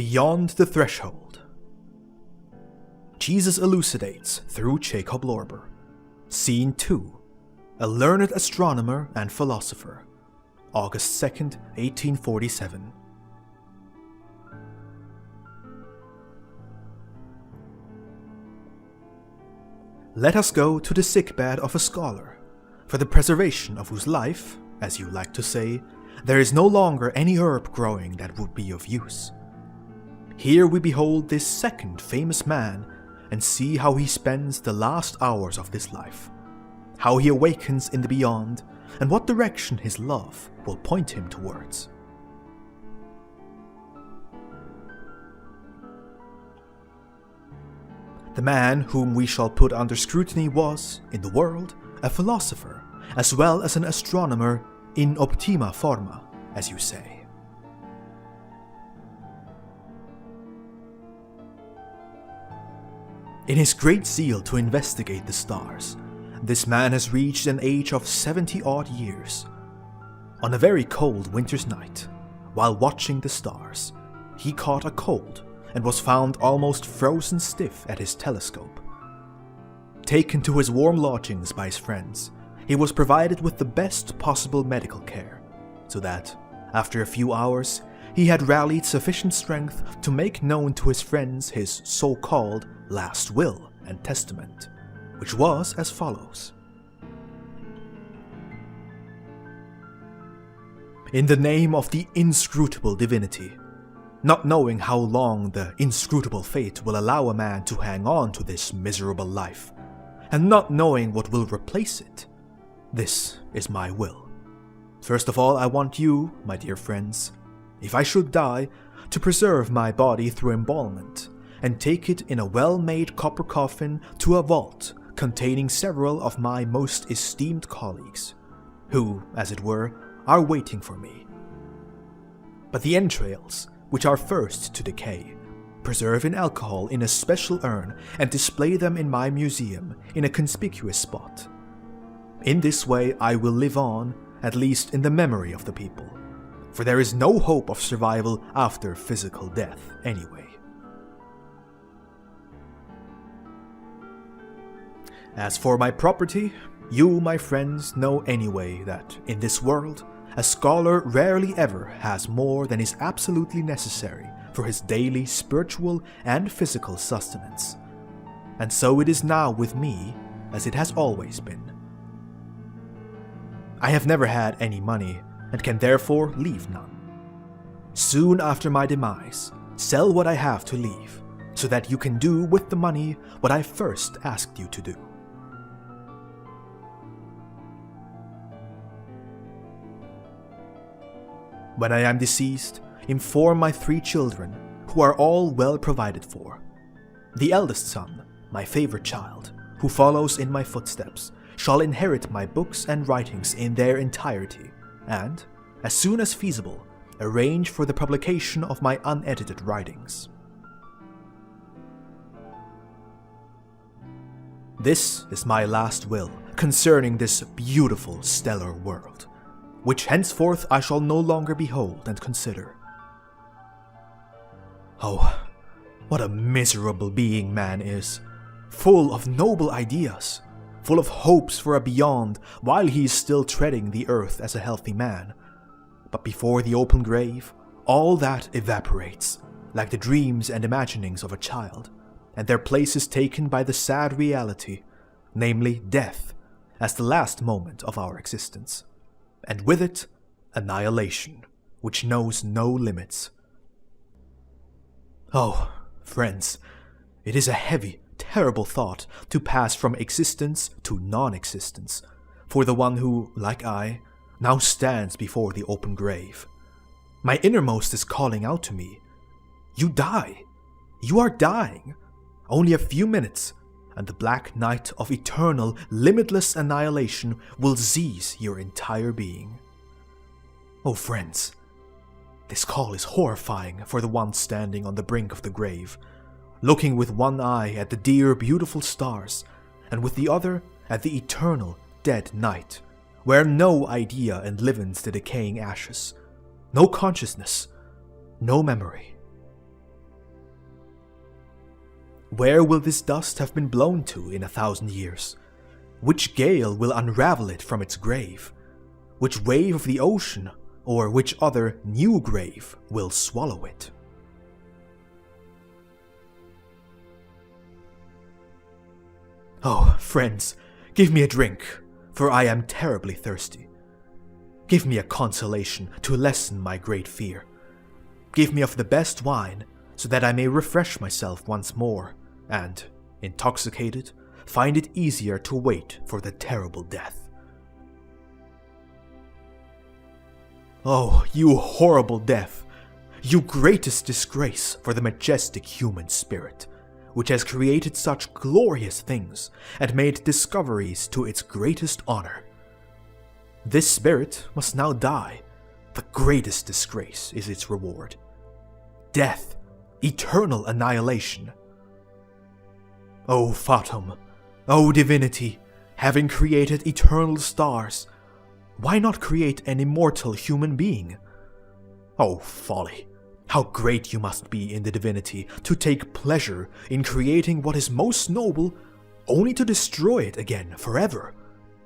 Beyond the Threshold. Jesus elucidates through Jakob Lorber. Scene 2. A learned astronomer and philosopher. August 2nd, 1847. Let us go to the sickbed of a scholar, for the preservation of whose life, as you like to say, there is no longer any herb growing that would be of use. Here we behold this second famous man and see how he spends the last hours of this life, how he awakens in the beyond, and what direction his love will point him towards. The man whom we shall put under scrutiny was, in the world, a philosopher, as well as an astronomer in optima forma, as you say. In his great zeal to investigate the stars, this man has reached an age of 70-odd years. On a very cold winter's night, while watching the stars, he caught a cold and was found almost frozen stiff at his telescope. Taken to his warm lodgings by his friends, he was provided with the best possible medical care, so that, after a few hours, he had rallied sufficient strength to make known to his friends his so-called last will and testament, which was as follows. In the name of the inscrutable divinity, not knowing how long the inscrutable fate will allow a man to hang on to this miserable life, and not knowing what will replace it, this is my will. First of all, I want you, my dear friends, if I should die, to preserve my body through embalmment, and take it in a well-made copper coffin to a vault containing several of my most esteemed colleagues, who, as it were, are waiting for me. But the entrails, which are first to decay, preserve in alcohol in a special urn and display them in my museum in a conspicuous spot. In this way I will live on, at least in the memory of the people, for there is no hope of survival after physical death anyway. As for my property, you, my friends, know anyway that in this world, a scholar rarely ever has more than is absolutely necessary for his daily spiritual and physical sustenance. And so it is now with me, as it has always been. I have never had any money, and can therefore leave none. Soon after my demise, sell what I have to leave, so that you can do with the money what I first asked you to do. When I am deceased, inform my 3 children, who are all well provided for. The eldest son, my favorite child, who follows in my footsteps, shall inherit my books and writings in their entirety, and, as soon as feasible, arrange for the publication of my unedited writings. This is my last will concerning this beautiful stellar world, which henceforth I shall no longer behold and consider. Oh, what a miserable being man is, full of noble ideas, full of hopes for a beyond while he is still treading the earth as a healthy man. But before the open grave, all that evaporates, like the dreams and imaginings of a child, and their place is taken by the sad reality, namely death, as the last moment of our existence. And with it, annihilation, which knows no limits. Oh, friends, it is a heavy, terrible thought to pass from existence to non-existence, for the one who, like I, now stands before the open grave. My innermost is calling out to me, "You die! You are dying! Only a few minutes, and the black night of eternal, limitless annihilation will seize your entire being." Oh friends, this call is horrifying for the one standing on the brink of the grave, looking with one eye at the dear, beautiful stars, and with the other at the eternal, dead night, where no idea enlivens the decaying ashes, no consciousness, no memory. Where will this dust have been blown to in 1,000 years? Which gale will unravel it from its grave? Which wave of the ocean, or which other new grave, will swallow it? Oh, friends, give me a drink, for I am terribly thirsty. Give me a consolation to lessen my great fear. Give me of the best wine, so that I may refresh myself once more, and, intoxicated, find it easier to wait for the terrible death. Oh, you horrible death! You greatest disgrace for the majestic human spirit, which has created such glorious things and made discoveries to its greatest honor. This spirit must now die. The greatest disgrace is its reward. Death, eternal annihilation. O Fatum, O divinity, having created eternal stars, why not create an immortal human being? O folly! How great you must be in the divinity to take pleasure in creating what is most noble, only to destroy it again forever,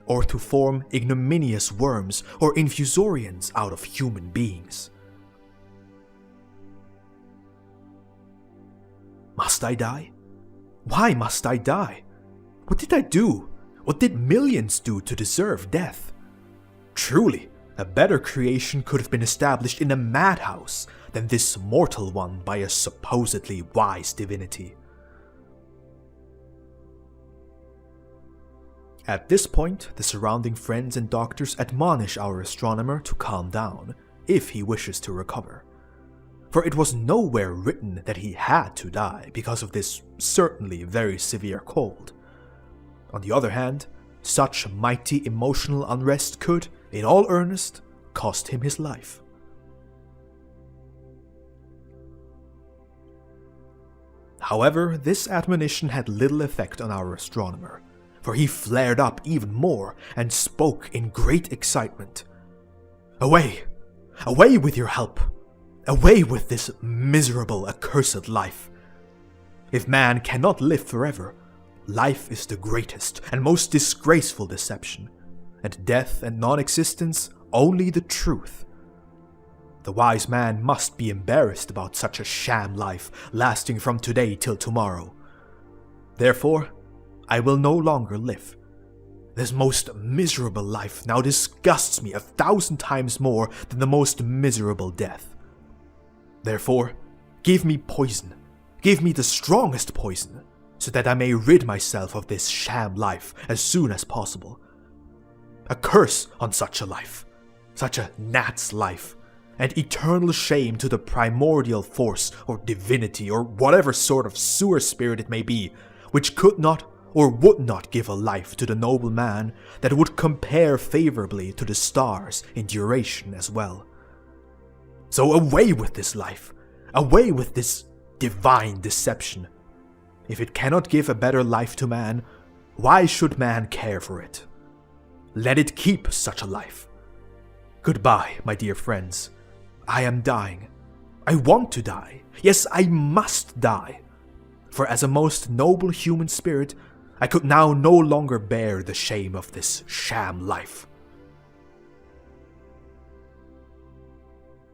or to form ignominious worms or infusorians out of human beings. Must I die? Why must I die? What did I do? What did millions do to deserve death? Truly, a better creation could have been established in a madhouse than this mortal one by a supposedly wise divinity. At this point, the surrounding friends and doctors admonish our astronomer to calm down, if he wishes to recover. For it was nowhere written that he had to die because of this certainly very severe cold. On the other hand, such mighty emotional unrest could, in all earnest, cost him his life. However, this admonition had little effect on our astronomer, for he flared up even more and spoke in great excitement. "Away! Away with your help! Away with this miserable, accursed life! If man cannot live forever, life is the greatest and most disgraceful deception, and death and non-existence only the truth. The wise man must be embarrassed about such a sham life lasting from today till tomorrow. Therefore, I will no longer live. This most miserable life now disgusts me 1,000 times more than the most miserable death. Therefore, give me poison. Give me the strongest poison, so that I may rid myself of this sham life as soon as possible. A curse on such a life, such a gnat's life, and eternal shame to the primordial force or divinity or whatever sort of sewer spirit it may be, which could not or would not give a life to the noble man that would compare favorably to the stars in duration as well. So away with this life, away with this divine deception. If it cannot give a better life to man, why should man care for it? Let it keep such a life. Goodbye, my dear friends. I am dying. I want to die. Yes, I must die. For as a most noble human spirit, I could now no longer bear the shame of this sham life."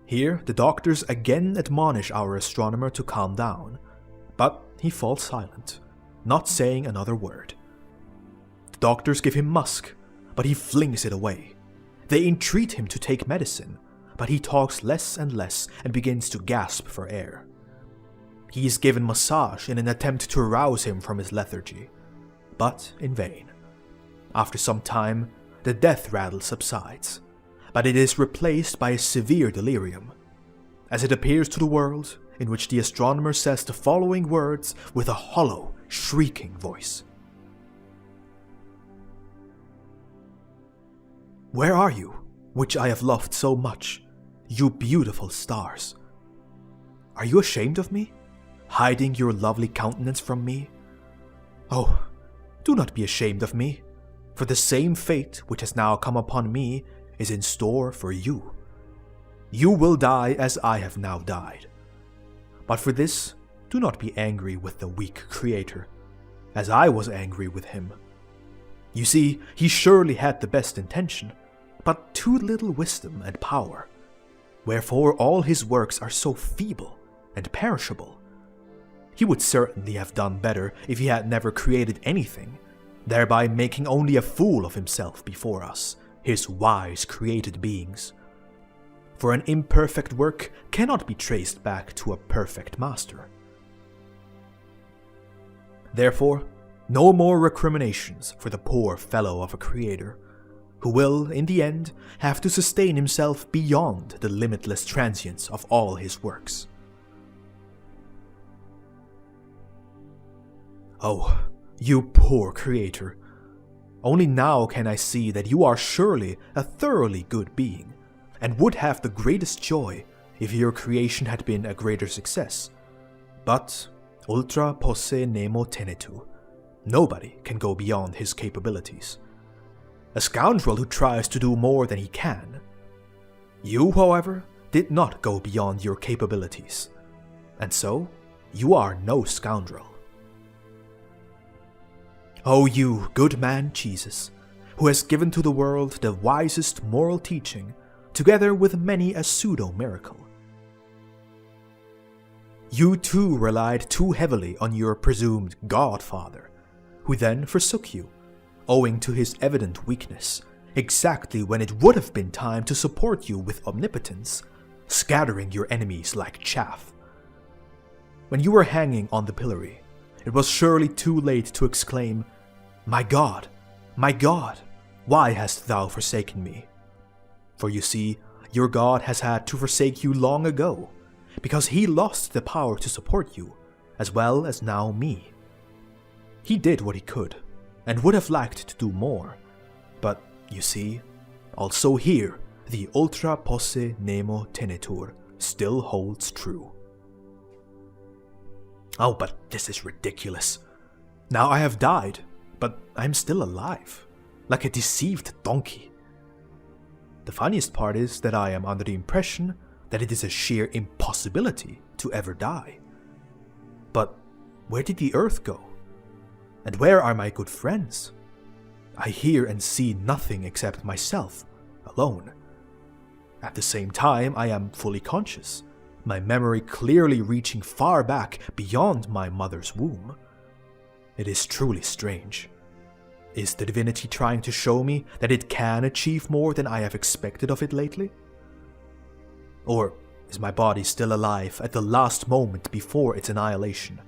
Here, the doctors again admonish our astronomer to calm down, but he falls silent, not saying another word. The doctors give him musk, but he flings it away. They entreat him to take medicine, but he talks less and less and begins to gasp for air. He is given massage in an attempt to arouse him from his lethargy, but in vain. After some time, the death rattle subsides, but it is replaced by a severe delirium, as it appears to the world, in which the astronomer says the following words with a hollow, shrieking voice. "Where are you, which I have loved so much, you beautiful stars? Are you ashamed of me, hiding your lovely countenance from me? Oh, do not be ashamed of me, for the same fate which has now come upon me is in store for you. You will die as I have now died. But for this, do not be angry with the weak creator, as I was angry with him. You see, he surely had the best intention, but too little wisdom and power, wherefore all his works are so feeble and perishable. He would certainly have done better if he had never created anything, thereby making only a fool of himself before us, his wise created beings. For an imperfect work cannot be traced back to a perfect master. Therefore, no more recriminations for the poor fellow of a creator, who will, in the end, have to sustain himself beyond the limitless transience of all his works. Oh, you poor creator. Only now can I see that you are surely a thoroughly good being, and would have the greatest joy if your creation had been a greater success. But ultra posse nemo tenetur. Nobody can go beyond his capabilities. A scoundrel who tries to do more than he can. You, however, did not go beyond your capabilities, and so you are no scoundrel. O you good man Jesus, who has given to the world the wisest moral teaching, together with many a pseudo-miracle. You too relied too heavily on your presumed godfather, who then forsook you, owing to his evident weakness, exactly when it would have been time to support you with omnipotence, scattering your enemies like chaff. When you were hanging on the pillory, it was surely too late to exclaim, my God, why hast thou forsaken me? For you see, your God has had to forsake you long ago, because he lost the power to support you, as well as now me. He did what he could, and would have liked to do more, but you see, also here the ultra posse nemo tenetur still holds true. Oh, but this is ridiculous. Now I have died, but I am still alive, like a deceived donkey. The funniest part is that I am under the impression that it is a sheer impossibility to ever die. But where did the earth go? And where are my good friends? I hear and see nothing except myself, alone. At the same time, I am fully conscious, my memory clearly reaching far back beyond my mother's womb. It is truly strange. Is the divinity trying to show me that it can achieve more than I have expected of it lately? Or is my body still alive at the last moment before its annihilation,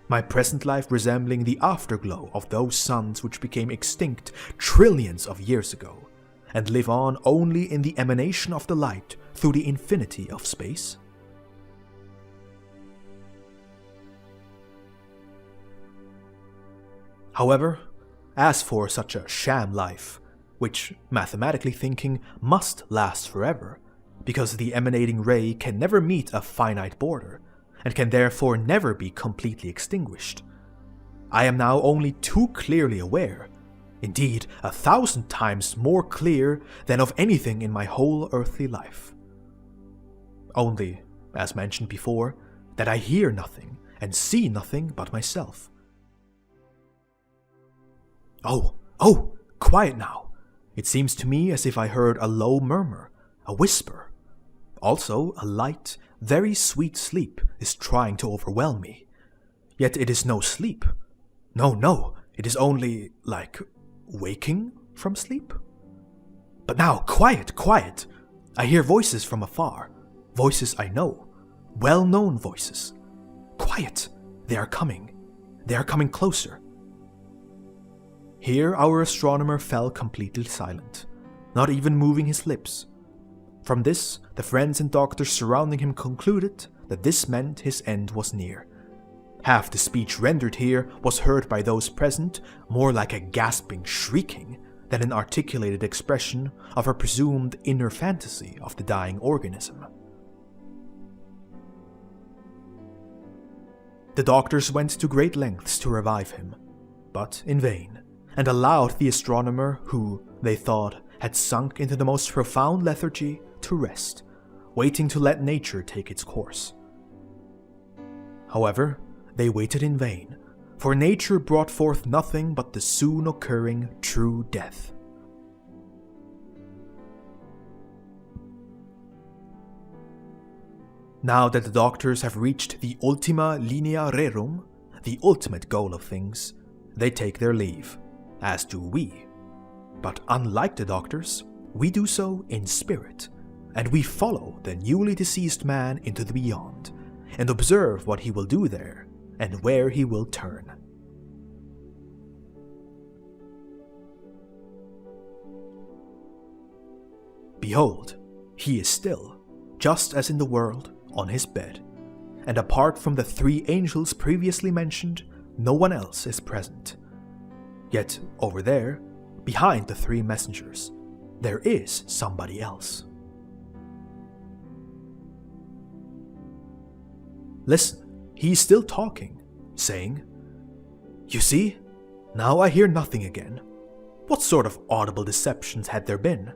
my present life resembling the afterglow of those suns which became extinct trillions of years ago, and live on only in the emanation of the light through the infinity of space? However, as for such a sham life, which, mathematically thinking, must last forever, because the emanating ray can never meet a finite border, and can therefore never be completely extinguished, I am now only too clearly aware, indeed 1,000 times more clear than of anything in my whole earthly life. Only, as mentioned before, that I hear nothing and see nothing but myself. Oh, quiet now. It seems to me as if I heard a low murmur, a whisper. Also, a light, very sweet sleep is trying to overwhelm me. Yet it is no sleep. No, it is only, like, waking from sleep. But now, quiet! I hear voices from afar. Voices I know. Well-known voices. Quiet! They are coming. They are coming closer. Here our astronomer fell completely silent, not even moving his lips. From this, the friends and doctors surrounding him concluded that this meant his end was near. Half the speech rendered here was heard by those present more like a gasping shrieking than an articulated expression of a presumed inner fantasy of the dying organism. The doctors went to great lengths to revive him, but in vain, and allowed the astronomer, who, they thought, had sunk into the most profound lethargy, to rest, waiting to let nature take its course. However, they waited in vain, for nature brought forth nothing but the soon occurring true death. Now that the doctors have reached the ultima linea rerum, the ultimate goal of things, they take their leave, as do we. But unlike the doctors, we do so in spirit, and we follow the newly deceased man into the beyond, and observe what he will do there, and where he will turn. Behold, he is still, just as in the world, on his bed, and apart from the 3 angels previously mentioned, no one else is present. Yet over there, behind the 3 messengers, there is somebody else. Listen, he is still talking, saying, "You see, now I hear nothing again. What sort of audible deceptions had there been?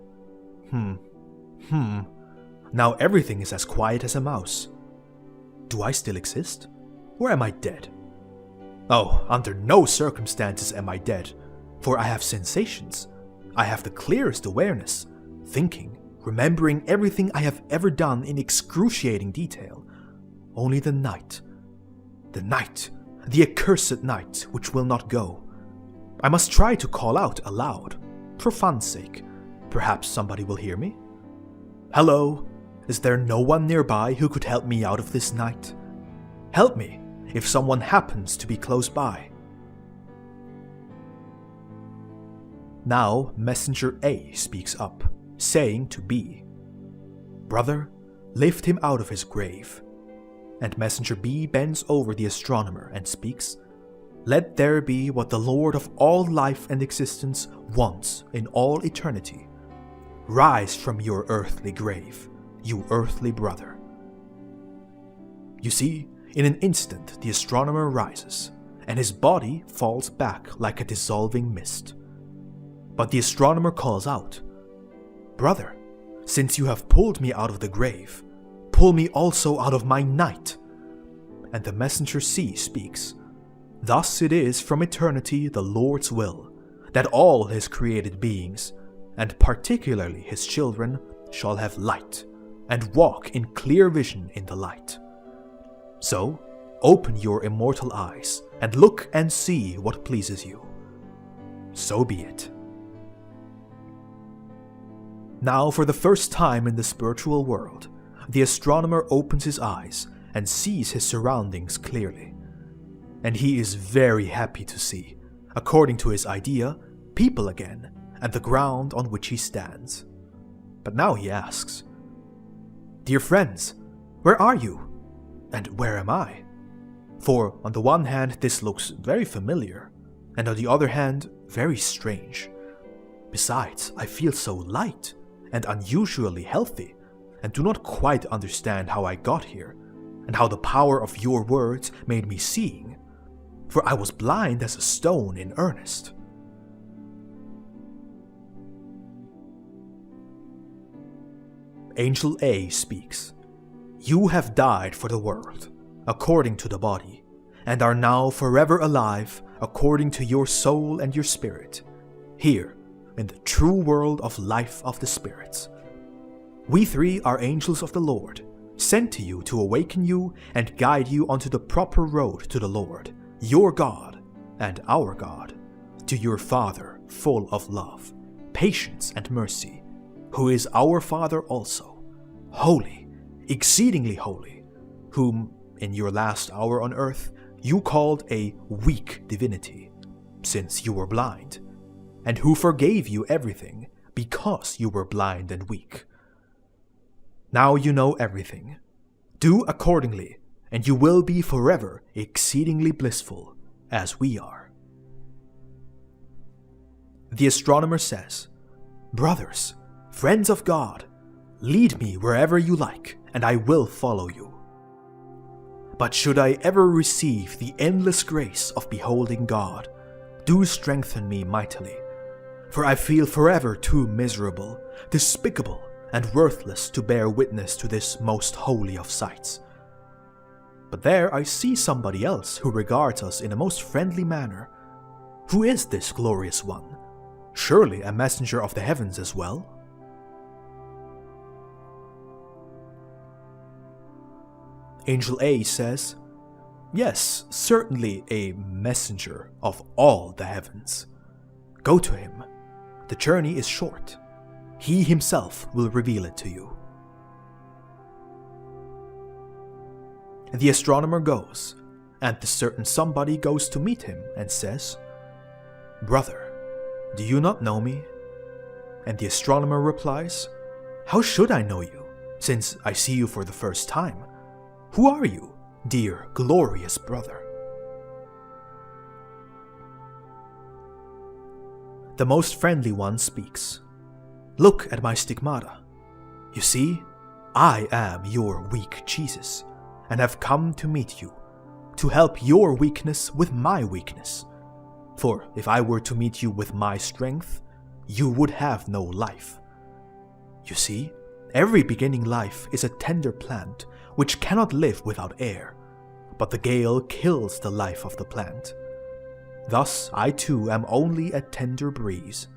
Now everything is as quiet as a mouse. Do I still exist? Or am I dead? Oh, under no circumstances am I dead, for I have sensations. I have the clearest awareness, thinking, remembering everything I have ever done in excruciating detail. Only the night, the accursed night which will not go. I must try to call out aloud, for fun's sake. Perhaps somebody will hear me. Hello, is there no one nearby who could help me out of this night? Help me, if someone happens to be close by." Now Messenger A speaks up, saying to B, "Brother, lift him out of his grave." And Messenger B bends over the astronomer and speaks, "Let there be what the Lord of all life and existence wants in all eternity. Rise from your earthly grave, you earthly brother." You see, in an instant the astronomer rises, and his body falls back like a dissolving mist. But the astronomer calls out, "Brother, since you have pulled me out of the grave, pull me also out of my night." And the messenger C speaks, "Thus it is from eternity the Lord's will, that all his created beings, and particularly his children, shall have light, and walk in clear vision in the light. So, open your immortal eyes, and look and see what pleases you. So be it." Now, for the first time in the spiritual world, the astronomer opens his eyes and sees his surroundings clearly. And he is very happy to see, according to his idea, people again, and the ground on which he stands. But now he asks, "Dear friends, where are you? And where am I? For on the one hand this looks very familiar, and on the other hand very strange. Besides, I feel so light and unusually healthy, and do not quite understand how I got here, and how the power of your words made me seeing, for I was blind as a stone in earnest." Angel A speaks, "You have died for the world, according to the body, and are now forever alive, according to your soul and your spirit, here in the true world of life of the spirits. We 3 are angels of the Lord, sent to you to awaken you and guide you onto the proper road to the Lord, your God and our God, to your Father full of love, patience and mercy, who is our Father also, holy, exceedingly holy, whom, in your last hour on earth, you called a weak divinity, since you were blind, and who forgave you everything because you were blind and weak. Now you know everything. Do accordingly, and you will be forever exceedingly blissful, as we are." The astronomer says, "Brothers, friends of God, lead me wherever you like, and I will follow you. But should I ever receive the endless grace of beholding God, do strengthen me mightily, for I feel forever too miserable, despicable, and worthless to bear witness to this most holy of sights. But there I see somebody else who regards us in a most friendly manner. Who is this glorious one? Surely a messenger of the heavens as well? Angel A says, "Yes, certainly a messenger of all the heavens. Go to him. The journey is short. He himself will reveal it to you." The astronomer goes, and the certain somebody goes to meet him and says, "Brother, do you not know me?" And the astronomer replies, "How should I know you, since I see you for the first time? Who are you, dear, glorious brother?" The most friendly one speaks. "Look at my stigmata. You see, I am your weak Jesus, and have come to meet you, to help your weakness with my weakness. For if I were to meet you with my strength, you would have no life. You see, every beginning life is a tender plant which cannot live without air, but the gale kills the life of the plant. Thus I too am only a tender breeze,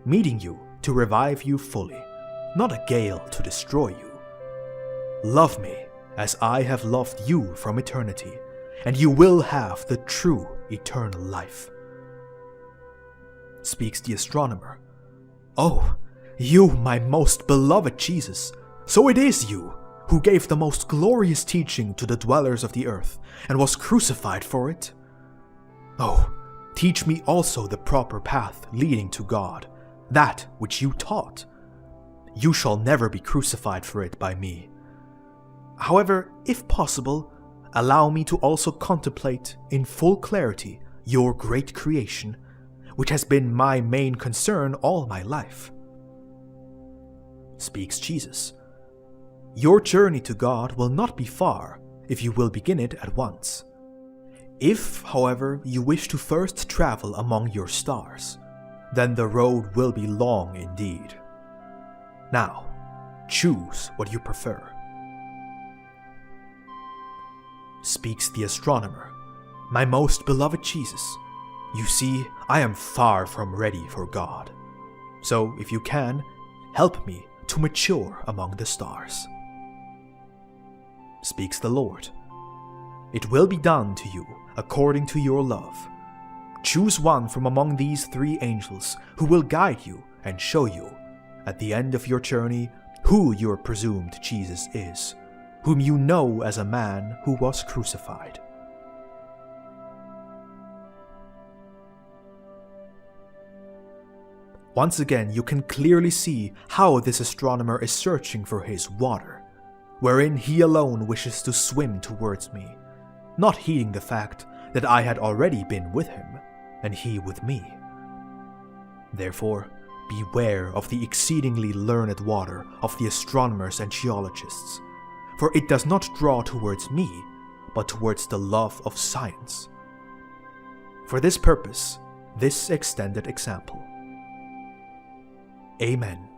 meeting you to revive you fully, not a gale to destroy you. Love me as I have loved you from eternity, and you will have the true eternal life." Speaks the astronomer. "Oh, you, my most beloved Jesus, so it is you who gave the most glorious teaching to the dwellers of the earth and was crucified for it? Oh, teach me also the proper path leading to God, that which you taught. You shall never be crucified for it by me. However, if possible, allow me to also contemplate in full clarity your great creation, which has been my main concern all my life." Speaks Jesus. "Your journey to God will not be far if you will begin it at once. If, however, you wish to first travel among your stars, then the road will be long indeed. Now, choose what you prefer." Speaks the astronomer. "My most beloved Jesus, you see, I am far from ready for God. So, if you can, help me to mature among the stars." Speaks the Lord. "It will be done to you according to your love. Choose one from among these 3 angels who will guide you and show you, at the end of your journey, who your presumed Jesus is, whom you know as a man who was crucified." Once again, you can clearly see how this astronomer is searching for his water, wherein he alone wishes to swim towards me, not heeding the fact that I had already been with him, and he with me. Therefore, beware of the exceedingly learned water of the astronomers and geologists, for it does not draw towards me, but towards the love of science. For this purpose, this extended example. Amen.